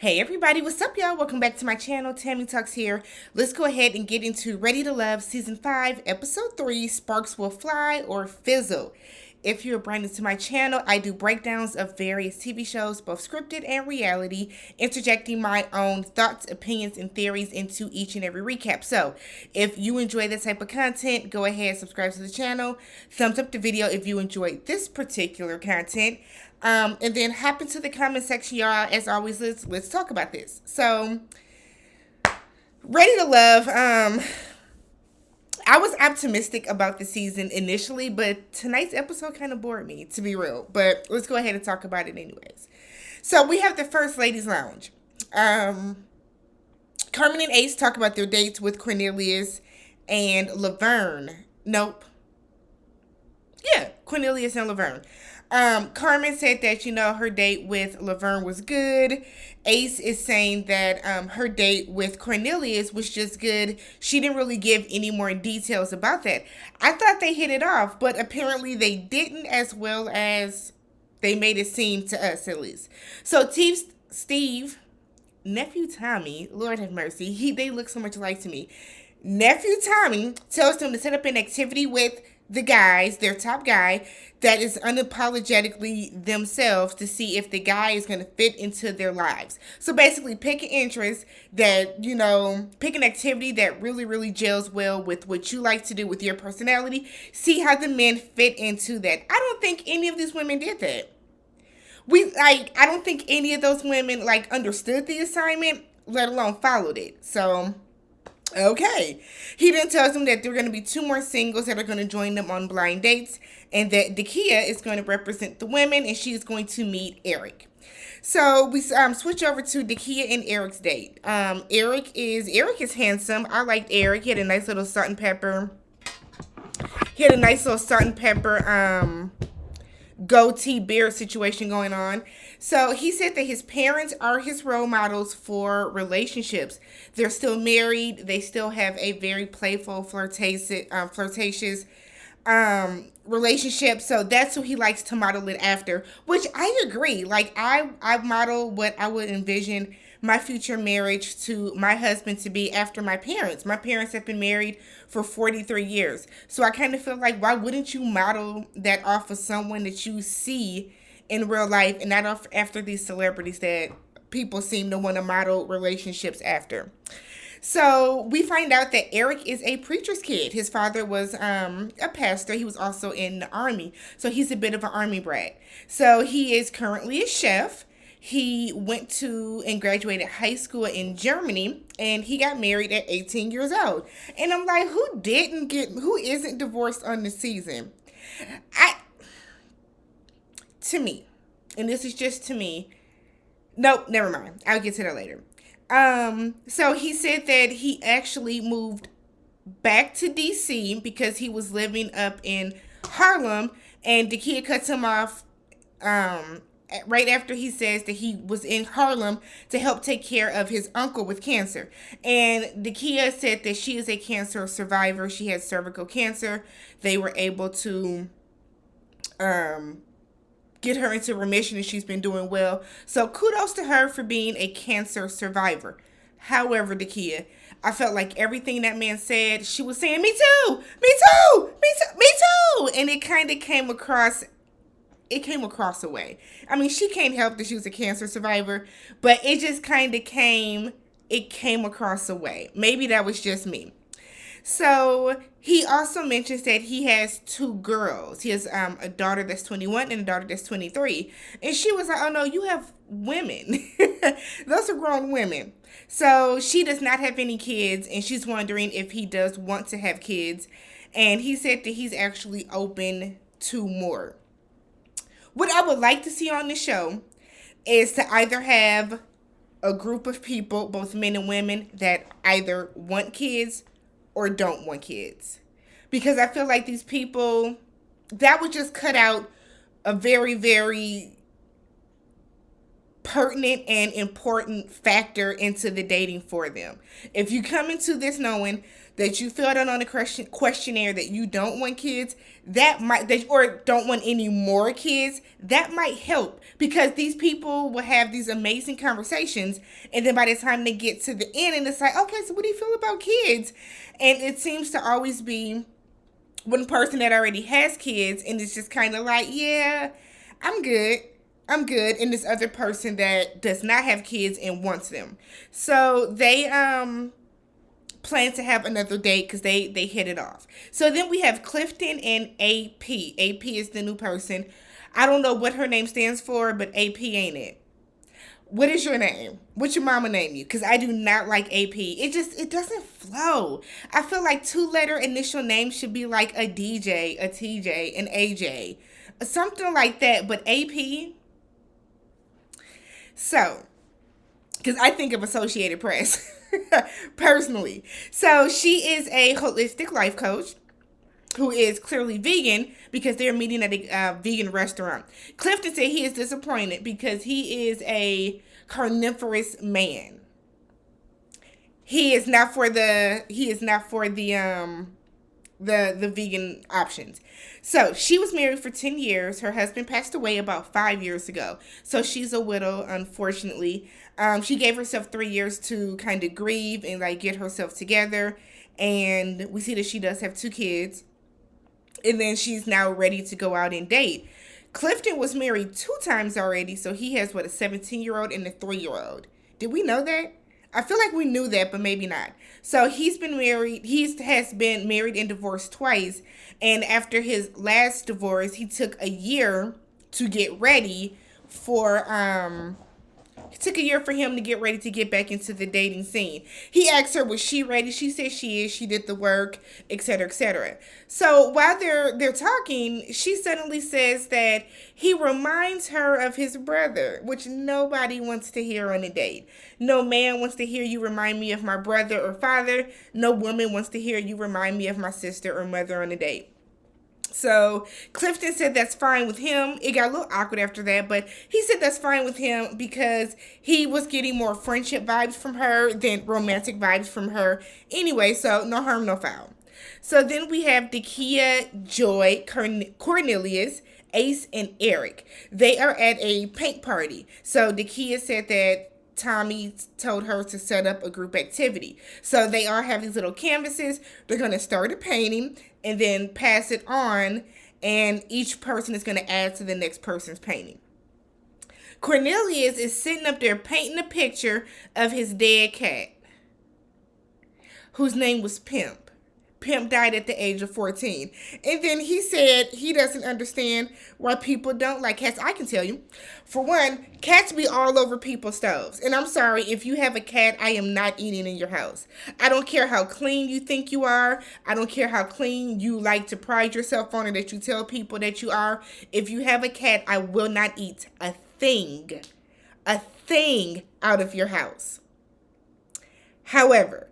Hey everybody, what's up y'all? Welcome back to my channel. Tammy Talks here. Let's go ahead and get into Ready to Love Season 5, Episode 3, Sparks Will Fly or Fizzle. If you're brand new to my channel, I do breakdowns of various TV shows, both scripted and reality, interjecting my own thoughts, opinions, and theories into each and every recap. So, if you enjoy this type of content, go ahead and subscribe to the channel. Thumbs up the video if you enjoyed this particular content. And then hop into the comment section, y'all. As always, let's talk about this. So, Ready to Love. I was optimistic about the season initially, but tonight's episode kind of bored me, to be real. But let's go ahead and talk about it anyways. So we have the First Ladies Lounge. Carmen and Ace talk about their dates with Cornelius and Laverne. Nope. Yeah, Cornelius and Laverne. Carmen said that, her date with Laverne was good. Ace is saying that her date with Cornelius was just good. She didn't really give any more details about that. I thought they hit it off, but apparently they didn't, as well as they made it seem to us, at least. So Steve, nephew Tommy, Lord have mercy, they look so much alike to me. Nephew Tommy tells them to set up an activity with the guys, their top guy, that is unapologetically themselves to see if the guy is going to fit into their lives. So basically, pick an interest that, pick an activity that really, really gels well with what you like to do with your personality. See how the men fit into that. I don't think any of these women did that. I don't think any of those women, understood the assignment, let alone followed it. So, okay. He then tells them that there are going to be 2 more singles that are going to join them on blind dates, and that Dakia is going to represent the women, and she's going to meet Eric. So we switch over to Dakia and Eric's date. Eric is handsome. I liked Eric. He had a nice little salt and pepper. Goatee beard situation going on. So he said that his parents are his role models for relationships. They're still married. They still have a very playful, flirtatious relationship. So that's who he likes to model it after, which I agree. I model what I would envision my future marriage to my husband to be after my parents. My parents have been married for 43 years. So I kind of feel like, why wouldn't you model that off of someone that you see in real life and not off after these celebrities that people seem to want to model relationships after? So we find out that Eric is a preacher's kid. His father was a pastor. He was also in the army. So he's a bit of an army brat. So he is currently a chef. He went to and graduated high school in Germany, and he got married at 18 years old. And I'm like, who isn't divorced on the season? To me, and this is just to me, nope, never mind. I'll get to that later. So he said that he actually moved back to DC because he was living up in Harlem, and Dakia cuts him off, right after he says that he was in Harlem to help take care of his uncle with cancer. And Dakia said that she is a cancer survivor. She had cervical cancer. They were able to get her into remission, and she's been doing well. So kudos to her for being a cancer survivor. However, Dakia, I felt like everything that man said, she was saying, me too, me too, me too, me too. And it kind of came across a way. I mean, she can't help that she was a cancer survivor, but it just kind of came across a way. Maybe that was just me. So he also mentions that he has 2 girls. He has a daughter that's 21 and a daughter that's 23. And she was like, oh no, you have women. Those are grown women. So she does not have any kids, and she's wondering if he does want to have kids. And he said that he's actually open to more. What I would like to see on the show is to either have a group of people, both men and women, that either want kids or don't want kids. Because I feel like these people, that would just cut out a very, very pertinent and important factor into the dating for them. If you come into this knowing that you filled out on a questionnaire that you don't want kids, or don't want any more kids, that might help, because these people will have these amazing conversations, and then by the time they get to the end and it's like, okay, so what do you feel about kids? And it seems to always be one person that already has kids and it's just kind of like, yeah, I'm good. I'm good. And this other person that does not have kids and wants them. So they plan to have another date because they hit it off. So then we have Clifton and AP. AP is the new person. I don't know what her name stands for, but AP ain't it. What is your name? What's your mama name you? Because I do not like AP. It doesn't flow. I feel like 2-letter initial names should be like a DJ, a TJ, an AJ. Something like that. But AP. So, because I think of Associated Press. Personally. So she is a holistic life coach who is clearly vegan because they're meeting at a vegan restaurant. Clifton said he is disappointed because he is a carnivorous man. He is not for the vegan options. So she was married for 10 years. Her husband passed away about 5 years ago. So she's a widow, unfortunately. She gave herself 3 years to kind of grieve and like get herself together. And we see that she does have 2 kids. And then she's now ready to go out and date. Clifton was married 2 times already. So he has, a 17-year-old and a 3-year-old. Did we know that? I feel like we knew that, but maybe not. So he's been married. Has been married and divorced twice. And after his last divorce, he took a year to get ready for It took a year for him to get ready to get back into the dating scene. He asked her, was she ready? She said she is. She did the work, etc., etc. So while they're talking, she suddenly says that he reminds her of his brother, which nobody wants to hear on a date. No man wants to hear you remind me of my brother or father. No woman wants to hear you remind me of my sister or mother on a date. So Clifton said that's fine with him. It got a little awkward after that, but he said that's fine with him because he was getting more friendship vibes from her than romantic vibes from her anyway, so no harm, no foul. So then we have Dakia, Joy, Cornelius, Ace, and Eric. They are at a paint party. So Dakia said that Tommy told her to set up a group activity. So they all have these little canvases. They're going to start a painting and then pass it on, and each person is going to add to the next person's painting. Cornelius is sitting up there painting a picture of his dead cat, whose name was Pimp. Pimp died at the age of 14. And then he said he doesn't understand why people don't like cats. I can tell you. For one, cats be all over people's stoves. And I'm sorry, if you have a cat, I am not eating in your house. I don't care how clean you think you are. I don't care how clean you like to pride yourself on, or that you tell people that you are. If you have a cat, I will not eat a thing out of your house. However,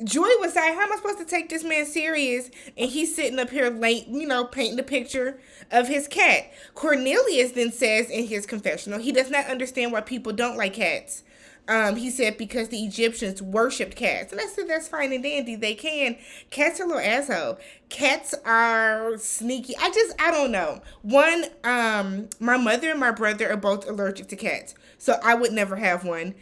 Joy was like, how am I supposed to take this man serious? And he's sitting up here late, painting a picture of his cat. Cornelius then says in his confessional, he does not understand why people don't like cats. He said because the Egyptians worshipped cats. And I said, that's fine and dandy. They can. Cats are a little asshole. Cats are sneaky. I don't know. One, my mother and my brother are both allergic to cats. So I would never have one.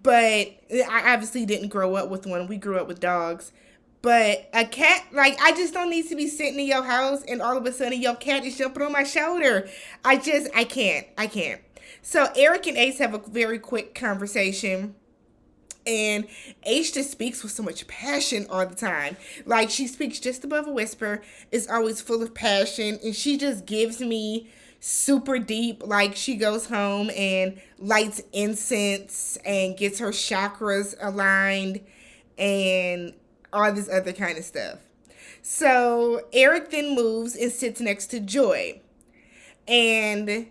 But I obviously didn't grow up with one. We grew up with dogs. But a cat, I just don't need to be sitting in your house and all of a sudden your cat is jumping on my shoulder. I can't. So Eric and Ace have a very quick conversation. And Ace just speaks with so much passion all the time. She speaks just above a whisper. Is always full of passion. And she just gives me super deep. She goes home and lights incense and gets her chakras aligned and all this other kind of stuff. So Eric then moves and sits next to Joy. And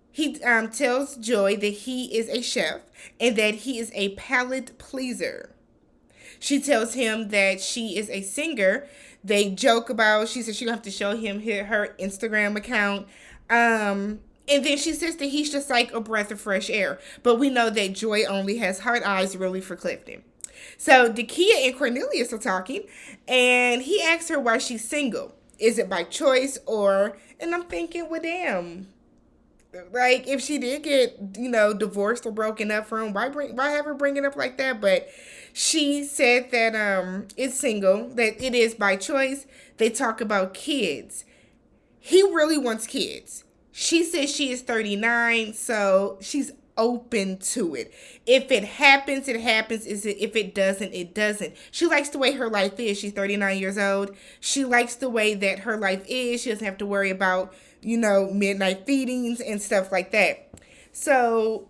he tells Joy that he is a chef and that he is a palate pleaser. She tells him that she is a singer. They joke about, she said she's going to have to show him her Instagram account. And then she says that he's just like a breath of fresh air. But we know that Joy only has hard eyes really for Clifton. So Dakia and Cornelius are talking, and he asks her why she's single. Is it by choice or? And I'm thinking, well, damn. Like if she did get divorced or broken up from, why have her bring it up like that? But she said that it's single, that it is by choice. They talk about kids. He really wants kids. She says she is 39, so she's open to it. If it happens, it happens. If it doesn't, it doesn't. She likes the way her life is. She's 39 years old. She likes the way that her life is. She doesn't have to worry about, midnight feedings and stuff like that. So,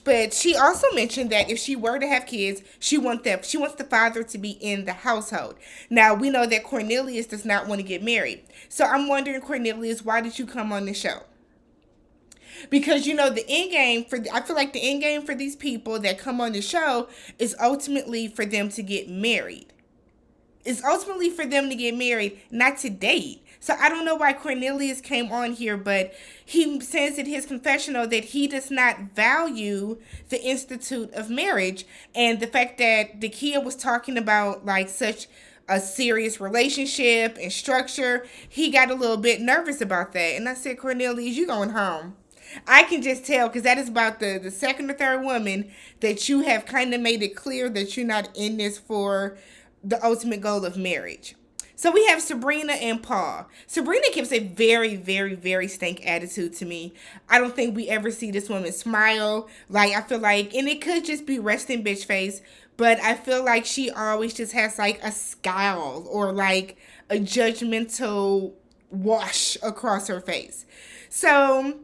but she also mentioned that if she were to have kids, she wants the father to be in the household. Now we know that Cornelius does not want to get married. So I'm wondering, Cornelius, why did you come on the show? Because the end game I feel like the end game for these people that come on the show is ultimately for them to get married. It's ultimately for them to get married, not to date. So I don't know why Cornelius came on here, but he says in his confessional that he does not value the institute of marriage, and the fact that Dakia was talking about like such a serious relationship and structure, he got a little bit nervous about that. And I said, Cornelius, you going home. I can just tell, because that is about the second or third woman that you have kind of made it clear that you're not in this for the ultimate goal of marriage. So we have Sabrina and Paul. Sabrina gives a very, very, very stank attitude to me. I don't think we ever see this woman smile. Like, I feel like, and it could just be resting bitch face, but I feel like she always just has like a scowl or like a judgmental wash across her face. So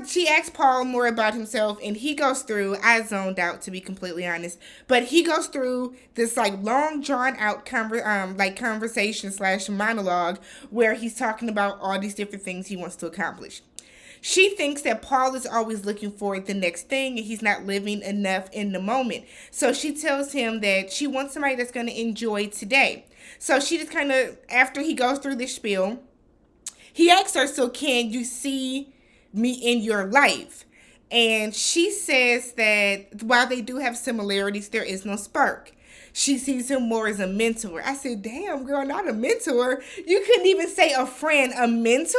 she asks Paul more about himself, and he goes through, I zoned out to be completely honest, but he goes through this like long drawn out conversation / monologue where he's talking about all these different things he wants to accomplish. She thinks that Paul is always looking for the next thing and he's not living enough in the moment. So she tells him that she wants somebody that's going to enjoy today. So she just kind of, after he goes through this spiel, he asks her, so can you see me in your life? And she says that while they do have similarities, there is no spark. She sees him more as a mentor. I said, damn, girl, not a mentor. You couldn't even say a friend, a mentor?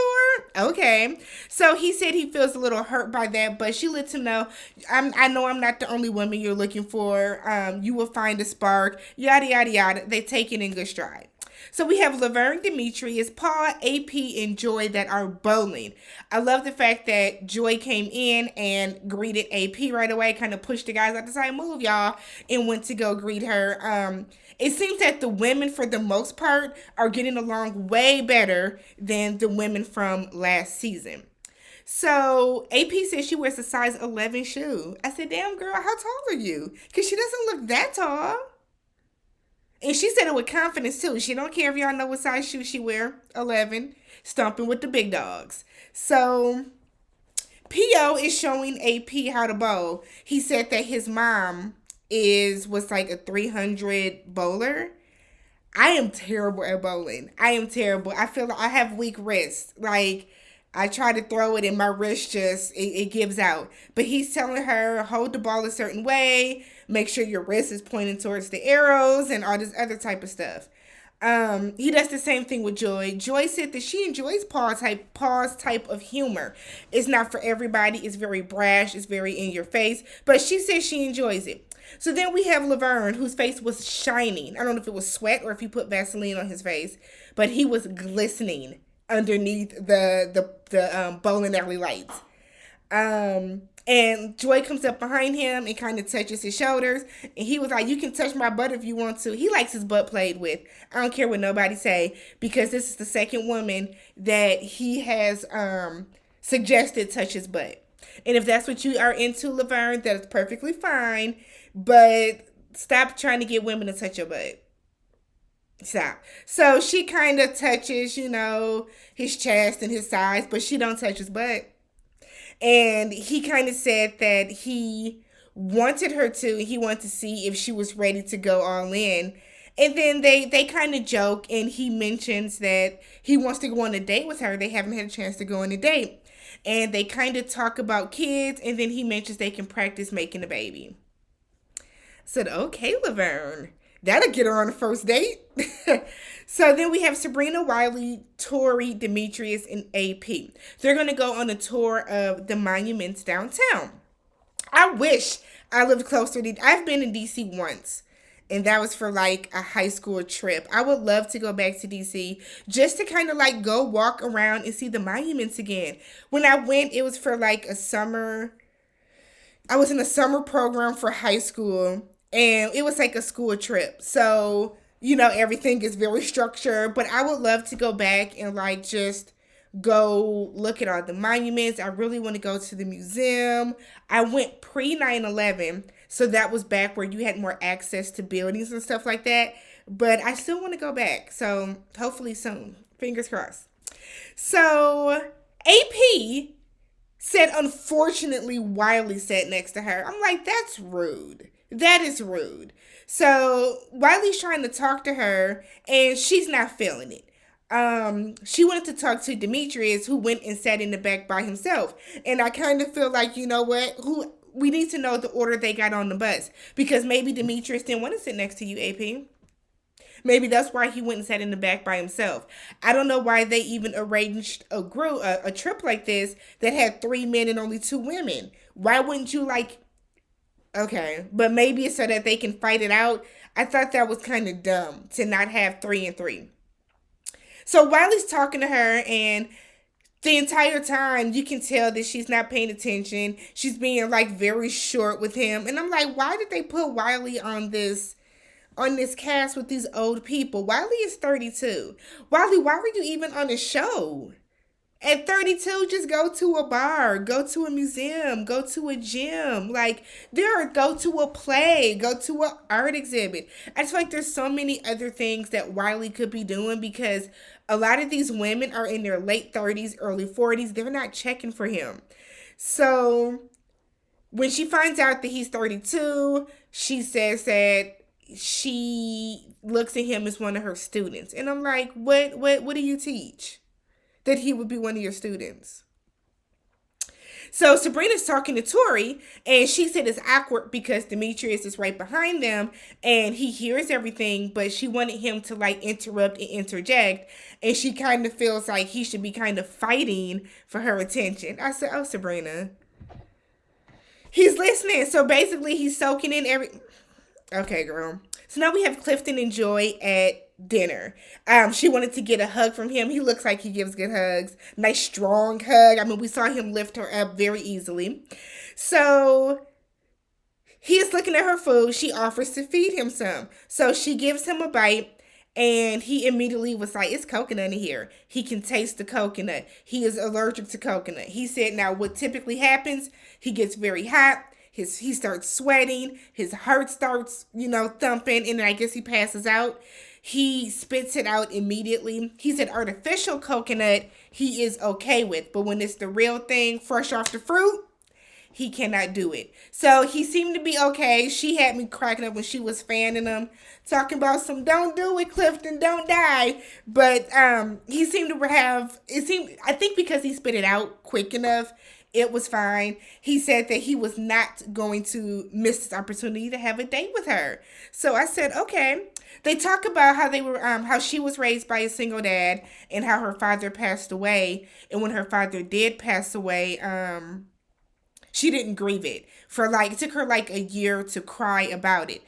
Okay. So he said he feels a little hurt by that, but she lets him know, I know I'm not the only woman you're looking for. You will find a spark, yada, yada, yada. They take it in good stride. So we have Laverne, Demetrius, Paul, AP, and Joy that are bowling. I love the fact that Joy came in and greeted AP right away, kind of pushed the guys out the side, move y'all, and went to go greet her. It seems that the women, for the most part, are getting along way better than the women from last season. So AP says she wears a size 11 shoe. I said, damn girl, how tall are you? Because she doesn't look that tall. And she said it with confidence too. She don't care if y'all know what size shoe she wear. 11. Stomping with the big dogs. So P.O. is showing AP how to bowl. He said that his mom was like a 300 bowler. I am terrible at bowling. I am terrible. I feel like I have weak wrists. Like, I try to throw it and my wrist it gives out. But he's telling her, hold the ball a certain way, make sure your wrist is pointing towards the arrows and all this other type of stuff. He does the same thing with Joy. Joy said that she enjoys Paul's type of humor. It's not for everybody. It's very brash. It's very in your face. But she says she enjoys it. So then we have Laverne, whose face was shining. I don't know if it was sweat or if he put Vaseline on his face, but he was glistening underneath the bowling alley lights. And Joy comes up behind him and kind of touches his shoulders. And he was like, you can touch my butt if you want to. He likes his butt played with. I don't care what nobody say, because this is the second woman that he has suggested touch his butt. And if that's what you are into, Laverne, that is perfectly fine. But stop trying to get women to touch your butt. Stop. So she kind of touches, his chest and his sides, but she don't touch his butt. And he kind of said that he wanted her to. He wanted to see if she was ready to go all in. And then they kind of joke, and he mentions that he wants to go on a date with her. They haven't had a chance to go on a date. And they kind of talk about kids, and then he mentions they can practice making a baby. Said, okay, Laverne, that'll get her on the first date. So then we have Sabrina, Wiley, Tori, Demetrius, and AP. They're going to go on a tour of the monuments downtown. I wish I lived closer to. I've been in DC once, and that was for like a high school trip. I would love to go back to DC just to kind of like go walk around and see the monuments again. When I went, it was for like a summer. I was in a summer program for high school, and it was like a school trip. So, everything is very structured, but I would love to go back and like just go look at all the monuments. I really want to go to the museum. I went pre 9/11, so that was back where you had more access to buildings and stuff like that. But I still want to go back, so hopefully soon. Fingers crossed. So AP said, unfortunately, Wiley sat next to her. I'm like, that's rude. That is rude. So Wiley's trying to talk to her, and she's not feeling it. She wanted to talk to Demetrius, who went and sat in the back by himself. And I kind of feel like, you know what? We need to know the order they got on the bus, because maybe Demetrius didn't want to sit next to you, AP. Maybe that's why he went and sat in the back by himself. I don't know why they even arranged a trip like this that had 3 men and only 2 women. Why wouldn't you like? Okay, but maybe it's so that they can fight it out. I thought that was kind of dumb to not have 3 and 3. So Wiley's talking to her, and the entire time you can tell that she's not paying attention. She's being like very short with him, and I'm like, why did they put Wiley on this cast with these old people? Wiley is 32. Wiley, why were you even on a show? At 32, just go to a bar, go to a museum, go to a gym, go to a play, go to an art exhibit. I just feel like there's so many other things that Wiley could be doing, because a lot of these women are in their late 30s, early 40s. They're not checking for him. So when she finds out that he's 32, she says that she looks at him as one of her students. And I'm like, what do you teach? That he would be one of your students. So Sabrina's talking to Tori, and she said it's awkward because Demetrius is right behind them, and he hears everything, but she wanted him to like interrupt and interject, and she kind of feels like he should be kind of fighting for her attention. I said, oh, Sabrina. He's listening, so basically he's soaking in every... Okay, girl. So now we have Clifton and Joy at dinner. She wanted to get a hug from him. He looks like he gives good hugs. Nice strong hug. I mean, we saw him lift her up very easily. So he is looking at her food. She offers to feed him some. So she gives him a bite, and he immediately was like, it's coconut in here. He can taste the coconut. He is allergic to coconut. He said now what typically happens, he gets very hot. He starts sweating. His heart starts, thumping, and then I guess he passes out. He spits it out immediately. He said artificial coconut he is okay with, but when it's the real thing, fresh off the fruit, he cannot do it. So he seemed to be okay. She had me cracking up when she was fanning him, talking about some don't do it, Clifton, don't die. But he seemed to I think because he spit it out quick enough, it was fine. He said that he was not going to miss this opportunity to have a date with her. So I said, okay. They talk about how she was raised by a single dad, and how her father passed away. And when her father did pass away, she didn't grieve it. It took her like a year to cry about it.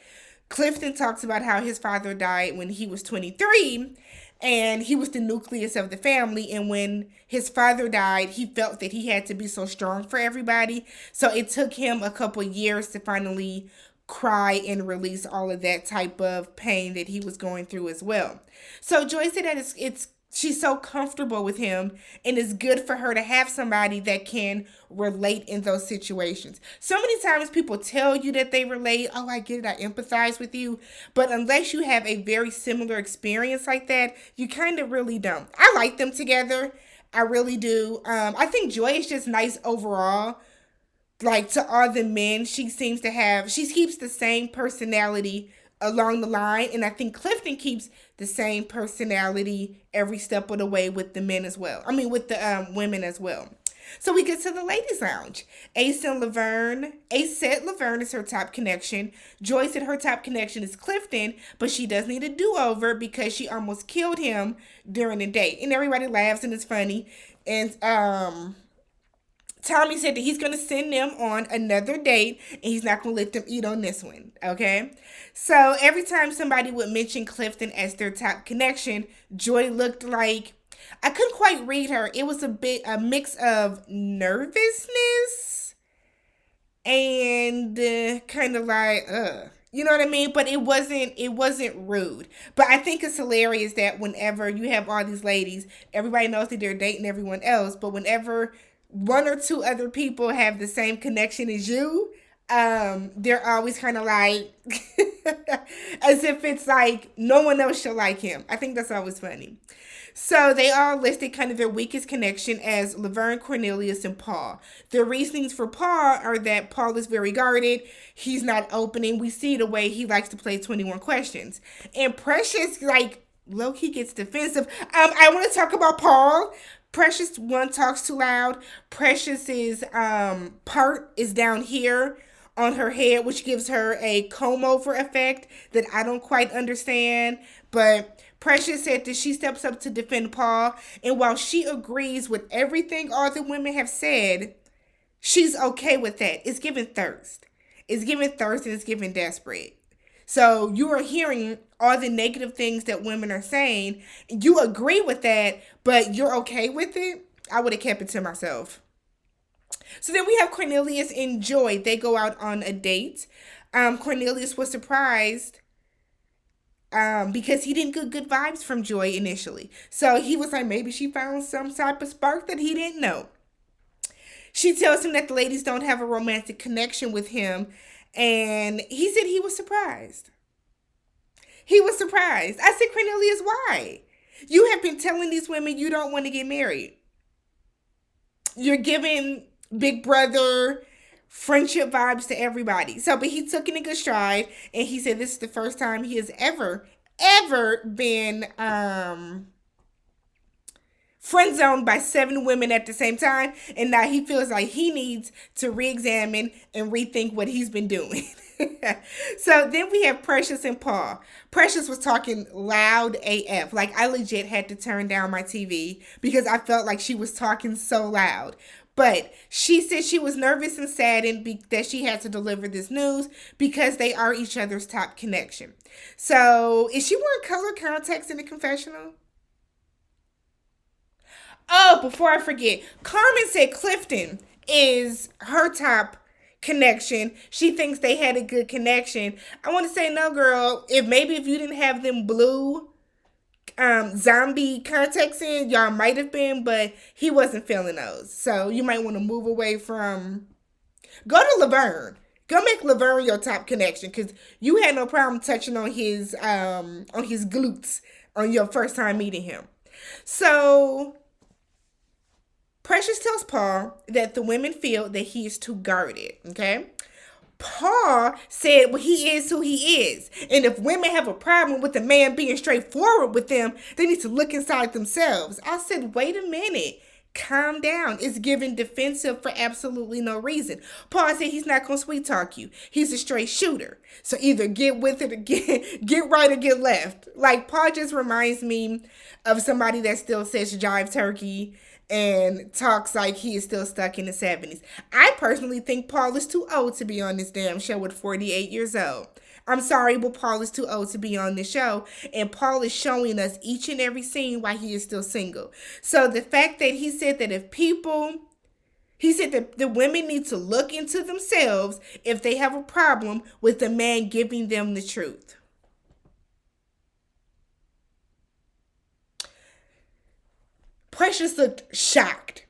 Clifton talks about how his father died when he was 23, and he was the nucleus of the family. And when his father died, he felt that he had to be so strong for everybody. So it took him a couple years to finally cry and release all of that type of pain that he was going through as well. So Joy said that she's so comfortable with him, and it's good for her to have somebody that can relate in those situations. So many times people tell you that they relate. Oh, I get it. I empathize with you. But unless you have a very similar experience like that, you kind of really don't. I like them together. I really do. I think Joy is just nice overall. Like, to all the men, she keeps the same personality along the line. And I think Clifton keeps the same personality every step of the way with the men as well. I mean, with the women as well. So we get to the ladies' lounge. Ace said Laverne is her top connection. Joy said her top connection is Clifton, but she does need a do-over because she almost killed him during the date. And everybody laughs and it's funny. And Tommy said that he's going to send them on another date and he's not going to let them eat on this one. Okay? So every time somebody would mention Clifton as their top connection, Joy looked like, I couldn't quite read her. It was a mix of nervousness and kind of like, you know what I mean? But it wasn't rude. But I think it's hilarious that whenever you have all these ladies, everybody knows that they're dating everyone else, but whenever one or two other people have the same connection as you, they're always kind of like, as if it's like no one else should like him. I think that's always funny. So they all listed kind of their weakest connection as Laverne, Cornelius, and Paul. Their reasonings for Paul are that Paul is very guarded. He's not opening. We see the way he likes to play 21 questions. And Precious, like, low-key gets defensive. I want to talk about Paul. Precious, one, talks too loud. Precious's part is down here on her head, which gives her a comb-over effect that I don't quite understand. But Precious said that she steps up to defend Paul, and while she agrees with everything all the women have said, she's okay with that. It's giving thirst. It's giving thirst and it's giving desperate. So you are hearing all the negative things that women are saying. You agree with that, but you're okay with it. I would have kept it to myself. So then we have Cornelius and Joy. They go out on a date. Cornelius was surprised because he didn't get good vibes from Joy initially. So he was like, maybe she found some type of spark that he didn't know. She tells him that the ladies don't have a romantic connection with him. And he said he was surprised. He was surprised. I said, Cornelius, why? You have been telling these women you don't want to get married. You're giving big brother friendship vibes to everybody. So, but he took it in good stride. And he said this is the first time he has ever been friend zoned by 7 women at the same time. And now he feels like he needs to re-examine and rethink what he's been doing. So then we have Precious and Paul. Precious was talking loud AF. Like I legit had to turn down my TV because I felt like she was talking so loud. But she said she was nervous and saddened that she had to deliver this news because they are each other's top connection. So is she wearing color contacts in the confessional? Oh, before I forget, Carmen said Clifton is her top connection. She thinks they had a good connection. I want to say, no, girl, if you didn't have them blue zombie contacts in, y'all might have been, but he wasn't feeling those. So you might want to move away from, go to Laverne. Go make Laverne your top connection because you had no problem touching on his glutes on your first time meeting him. So Precious tells Paul that the women feel that he is too guarded, okay? Paul said, well, he is who he is. And if women have a problem with a man being straightforward with them, they need to look inside themselves. I said, wait a minute. Calm down. It's giving defensive for absolutely no reason. Paul said he's not going to sweet talk you. He's a straight shooter. So either get with it or get right or get left. Like, Paul just reminds me of somebody that still says jive turkey and talks like he is still stuck in the 70s. I personally think Paul is too old to be on this damn show at 48 years old. I'm sorry, but Paul is too old to be on this show. And Paul is showing us each and every scene why he is still single. So the fact that he said that he said that the women need to look into themselves if they have a problem with the man giving them the truth. Precious looked shocked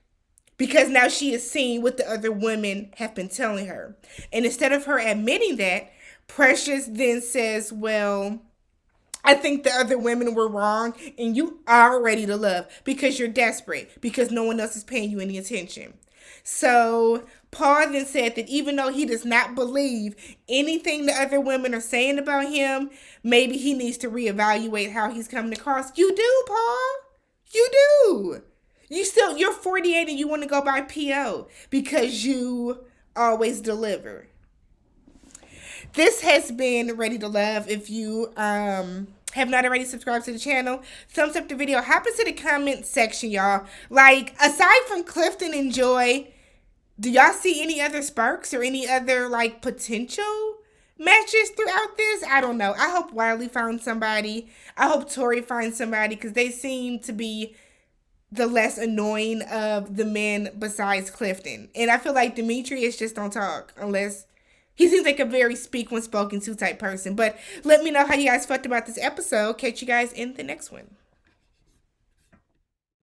because now she is seeing what the other women have been telling her. And instead of her admitting that, Precious then says, well, I think the other women were wrong, and you are ready to love because you're desperate, because no one else is paying you any attention. So Paul then said that even though he does not believe anything the other women are saying about him, maybe he needs to reevaluate how he's coming across. You do, Paul. You do. You're 48 and you want to go by PO because you always deliver. This has been Ready to Love. If you have not already subscribed to the channel, thumbs up the video. Hop into the comment section, y'all. Like, aside from Clifton and Joy, do y'all see any other sparks or any other, like, potential matches throughout this? I don't know. I hope Wiley found somebody. I hope Tori finds somebody, because they seem to be the less annoying of the men besides Clifton. And I feel like Demetrius just don't talk unless... He seems like a very speak when spoken to type person. But let me know how you guys felt about this episode. Catch you guys in the next one.